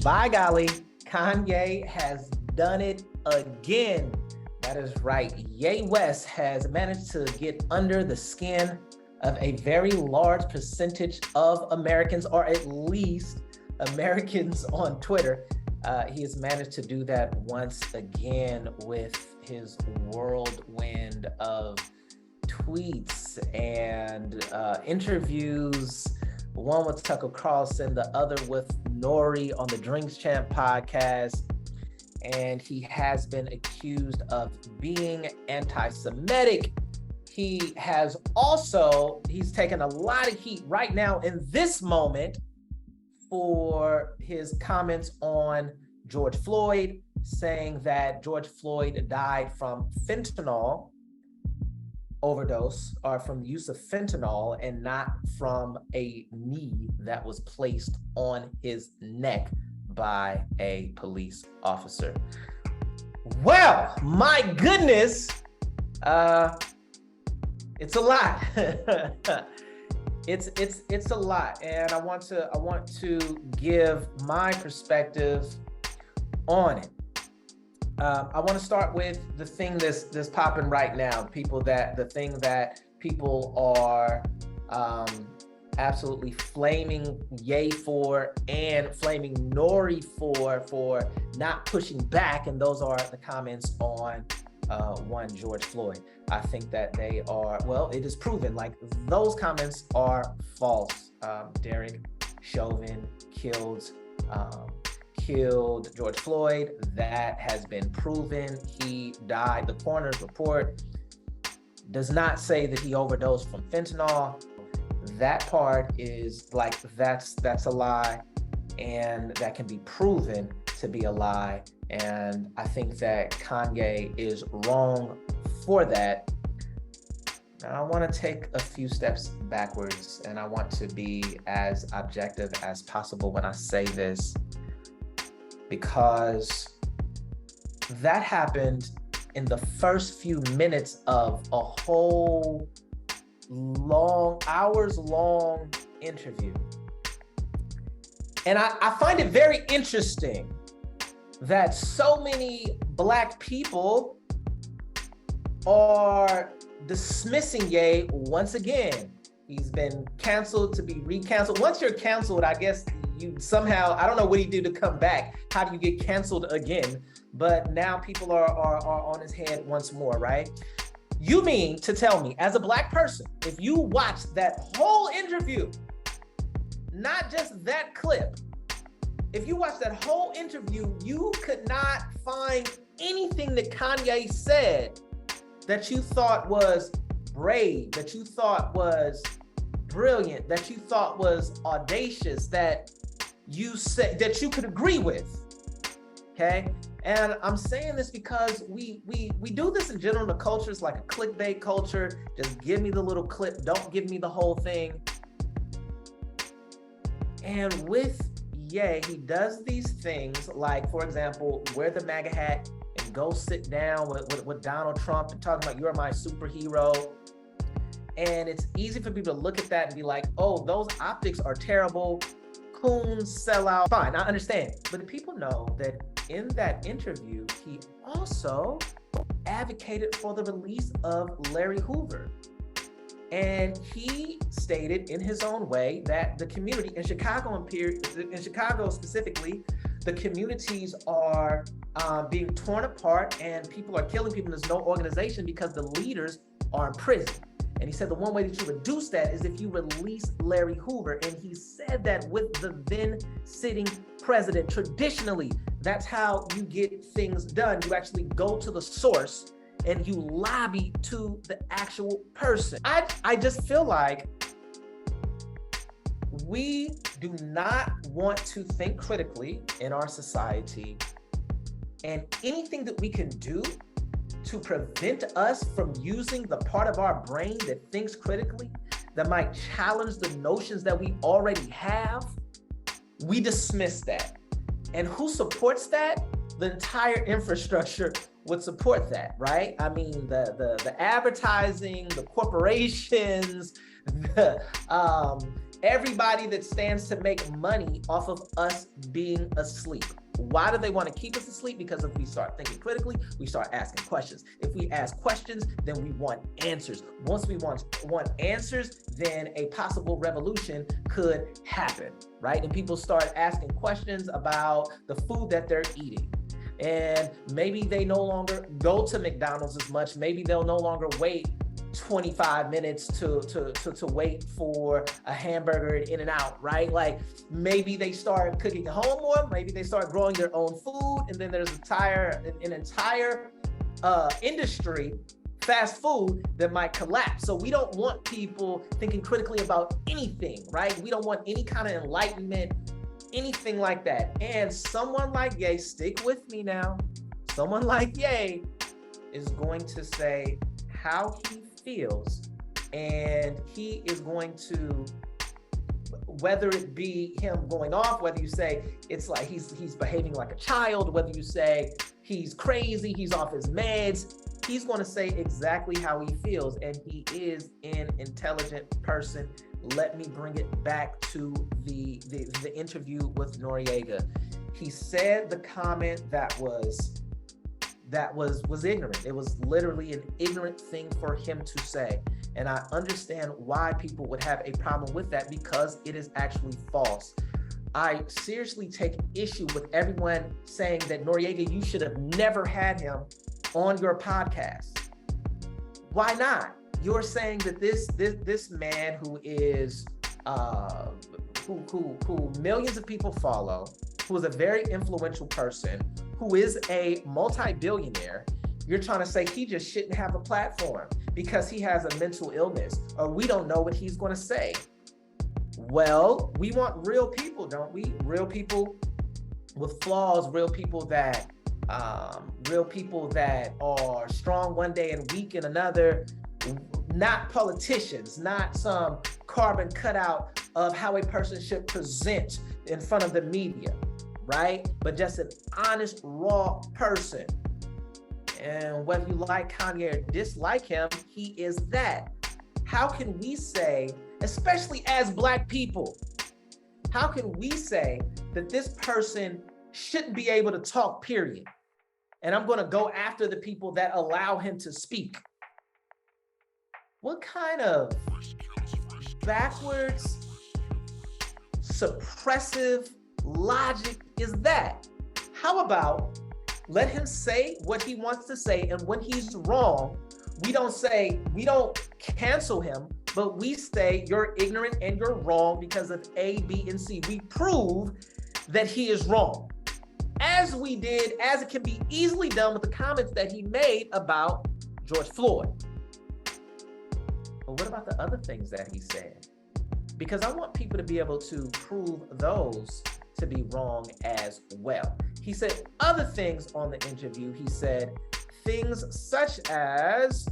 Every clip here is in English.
By golly, Kanye has done it again. That is right. Ye West has managed to get under the skin of a very large percentage of Americans, or at least Americans on Twitter. He has managed to do that once again with his whirlwind of tweets and interviews, one with Tucker Carlson, the other with Nori on the Drinks Champ podcast. And he has been accused of being anti-Semitic. He's taken a lot of heat right now in this moment for his comments on George Floyd, saying that George Floyd died from fentanyl overdose, or from the use of fentanyl, and not from a knee that was placed on his neck by a police officer. Well, my goodness, it's a lot. It's a lot, and I want to give my perspective on it. I want to start with the thing that's popping right now. The thing that people are absolutely flaming Ye for and flaming Nori for not pushing back, and those are the comments on one George Floyd. I think that they are, well, it is proven, like, those comments are false. Derek Chauvin killed George Floyd. That has been proven. He died. The coroner's report does not say that he overdosed from fentanyl. That part is like, that's a lie, and that can be proven to be a lie. And I think that Kanye is wrong for that. Now, I want to take a few steps backwards, and I want to be as objective as possible when I say this, because that happened in the first few minutes of a whole hours-long interview. And I find it very interesting that so many Black people are dismissing Ye once again. He's been canceled to be recanceled. Once you're canceled, I guess you somehow, I don't know what he did to come back. How do you get canceled again? But now people are on his head once more, right? You mean to tell me, as a Black person, if you watched that whole interview, not just that clip, if you watched that whole interview, you could not find anything that Kanye said that you thought was brave, that you thought was brilliant, that you thought was audacious, that you said that you could agree with? Okay? And I'm saying this because we do this in general in the culture. It's like a clickbait culture. Just give me the little clip, don't give me the whole thing. And with Ye, he does these things like, for example, wear the MAGA hat and go sit down with Donald Trump and talking about, you're my superhero. And it's easy for people to look at that and be like, oh, those optics are terrible. Coons, sell out. Fine, I understand. But the people know that in that interview, he also advocated for the release of Larry Hoover. And he stated in his own way that the community in Chicago specifically, the communities are being torn apart and people are killing people. There's no organization because the leaders are in prison. And he said the one way that you reduce that is if you release Larry Hoover. And he said that with the then sitting president. Traditionally, that's how you get things done. You actually go to the source and you lobby to the actual person. I just feel like we do not want to think critically in our society, and anything that we can do to prevent us from using the part of our brain that thinks critically, that might challenge the notions that we already have, we dismiss that. And who supports that? The entire infrastructure would support that, right? I mean, the advertising, the corporations, everybody that stands to make money off of us being asleep. Why do they want to keep us asleep? Because if we start thinking critically, we start asking questions. If we ask questions, then we want answers. Once we want answers, then a possible revolution could happen, right? And people start asking questions about the food that they're eating. And maybe they no longer go to McDonald's as much. Maybe they'll no longer wait 25 minutes to wait for a hamburger at In-N-Out, right? Like maybe they start cooking at home more, maybe they start growing their own food, and then there's an entire industry, fast food, that might collapse. So we don't want people thinking critically about anything, right? We don't want any kind of enlightenment, anything like that. And someone like Ye, stick with me now, someone like Ye is going to say how he feels, and he is going to, whether it be him going off, whether you say it's like he's behaving like a child, whether you say he's crazy, he's off his meds, he's going to say exactly how he feels, and he is an intelligent person. Let me bring it back to the interview with Noriega. He said the comment that was ignorant. It was literally an ignorant thing for him to say. And I understand why people would have a problem with that, because it is actually false. I seriously take issue with everyone saying that Noriega, you should have never had him on your podcast. Why not? You're saying that this man who is who millions of people follow, who is a very influential person, who is a multi-billionaire, you're trying to say he just shouldn't have a platform because he has a mental illness, or we don't know what he's going to say. Well, we want real people, don't we? Real people with flaws, real people that are strong one day and weak in another, not politicians, not some carbon cutout of how a person should present in front of the media, right? But just an honest, raw person. And whether you like Kanye or dislike him, he is that. How can we say, especially as Black people, how can we say that this person shouldn't be able to talk, period? And I'm going to go after the people that allow him to speak. What kind of backwards, suppressive logic is that? How about let him say what he wants to say, and when he's wrong, we don't cancel him, but we say you're ignorant and you're wrong because of A, B, and C. We prove that he is wrong, as it can be easily done with the comments that he made about George Floyd. But what about the other things that he said? Because I want people to be able to prove those to be wrong as well. He said other things on the interview. He said things such as,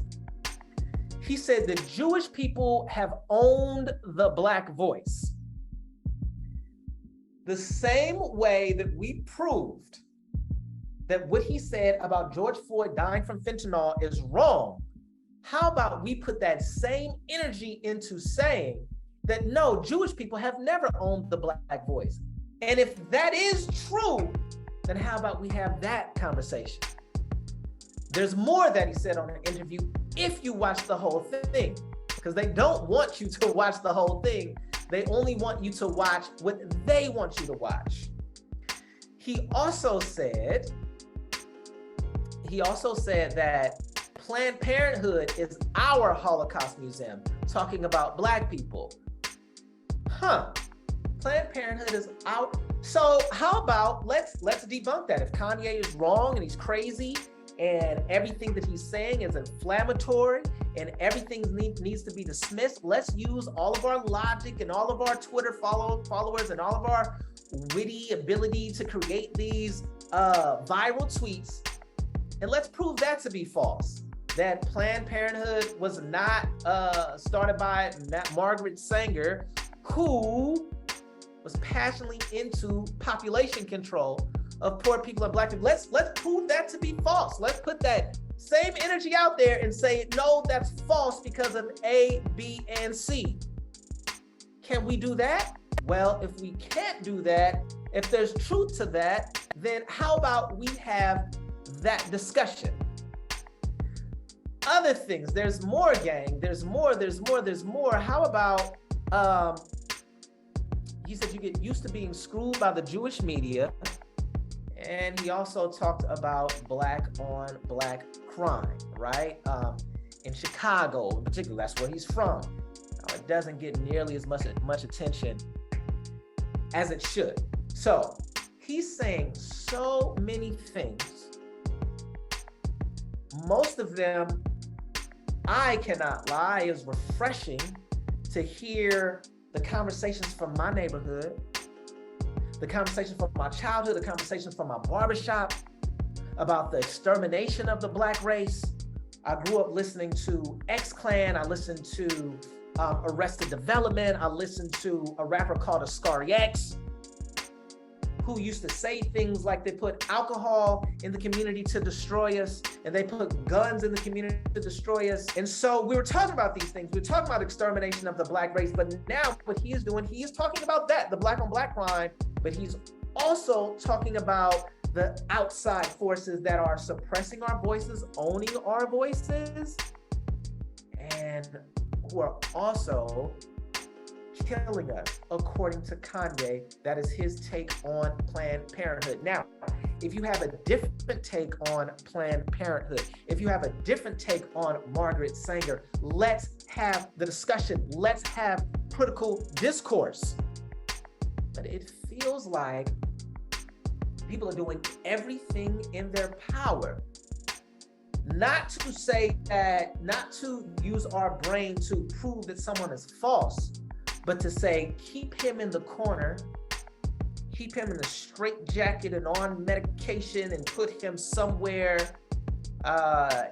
he said the Jewish people have owned the Black voice. The same way that we proved that what he said about George Floyd dying from fentanyl is wrong, how about we put that same energy into saying that no, Jewish people have never owned the Black voice? And if that is true, then how about we have that conversation? There's more that he said on the interview if you watch the whole thing, because they don't want you to watch the whole thing. They only want you to watch what they want you to watch. He also said that Planned Parenthood is our Holocaust museum, talking about Black people. Planned Parenthood is out. So how about let's debunk that. If Kanye is wrong and he's crazy and everything that he's saying is inflammatory and everything needs to be dismissed, let's use all of our logic and all of our Twitter followers and all of our witty ability to create these viral tweets, and let's prove that to be false. That Planned Parenthood was not started by Margaret Sanger, who was passionately into population control of poor people and Black people. Let's prove that to be false. Let's put that same energy out there and say, no, that's false because of A, B, and C. Can we do that? Well, if we can't do that, if there's truth to that, then how about we have that discussion? Other things, there's more, gang. There's more. How about, he said you get used to being screwed by the Jewish media. And he also talked about black on black crime, right? In Chicago, in particular, that's where he's from. It doesn't get nearly as much attention as it should. So he's saying so many things. Most of them, I cannot lie, is refreshing to hear the conversations from my neighborhood, the conversations from my childhood, the conversations from my barbershop about the extermination of the black race. I grew up listening to X-Clan. I listened to Arrested Development. I listened to a rapper called Ascari X, who used to say things like they put alcohol in the community to destroy us, and they put guns in the community to destroy us. And so we were talking about these things. We were talking about extermination of the black race, but now what he is doing, he is talking about that, the black on black crime, but he's also talking about the outside forces that are suppressing our voices, owning our voices, and who are also killing us, according to Kanye. That is his take on Planned Parenthood. Now, if you have a different take on Planned Parenthood, if you have a different take on Margaret Sanger, let's have the discussion. Let's have critical discourse. But it feels like people are doing everything in their power not to say that, not to use our brain to prove that someone is false, but to say, keep him in the corner, keep him in a straitjacket and on medication, and put him somewhere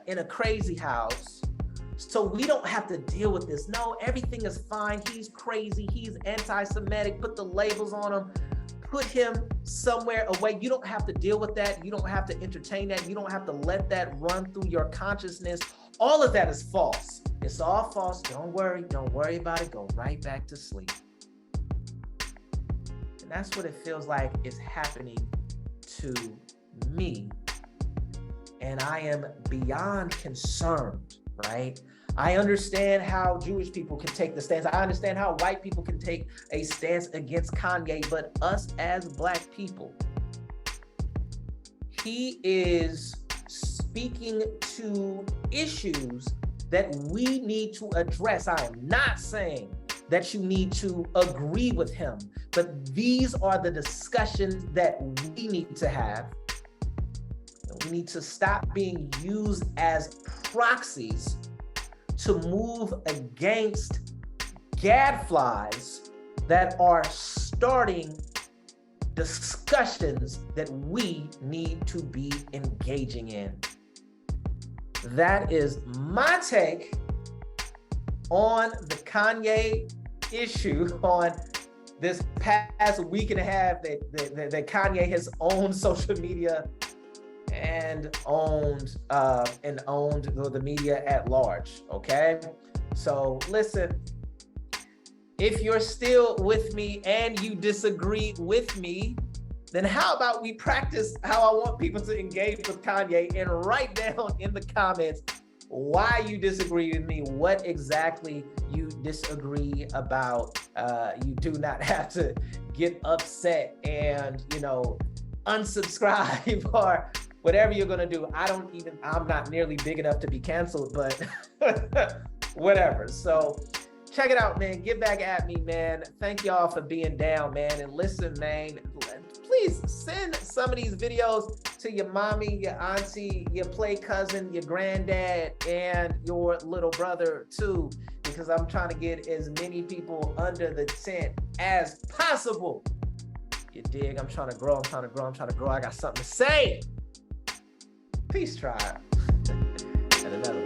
in a crazy house, so we don't have to deal with this. No, everything is fine. He's crazy. He's anti-Semitic. Put the labels on him. Put him somewhere away. You don't have to deal with that. You don't have to entertain that. You don't have to let that run through your consciousness. All of that is false. It's all false. Don't worry about it. Go right back to sleep. And that's what it feels like is happening to me. And I am beyond concerned, right? I understand how Jewish people can take the stance. I understand how white people can take a stance against Kanye, but us as black people, he is speaking to issues that we need to address. I am not saying that you need to agree with him, but these are the discussions that we need to have. And we need to stop being used as proxies to move against gadflies that are starting discussions that we need to be engaging in. That is my take on the Kanye issue, on this past week and a half that Kanye has owned social media and owned the media at large. Okay, so listen, if you're still with me and you disagree with me, then how about we practice how I want people to engage with Kanye and write down in the comments why you disagree with me, what exactly you disagree about. You do not have to get upset and, unsubscribe or whatever you're gonna do. I'm not nearly big enough to be canceled, but whatever. So check it out, man. Get back at me, man. Thank y'all for being down, man. And listen, man, please send some of these videos to your mommy, your auntie, your play cousin, your granddad, and your little brother too, because I'm trying to get as many people under the tent as possible. You dig? I'm trying to grow. I got something to say. Peace, tribe. And another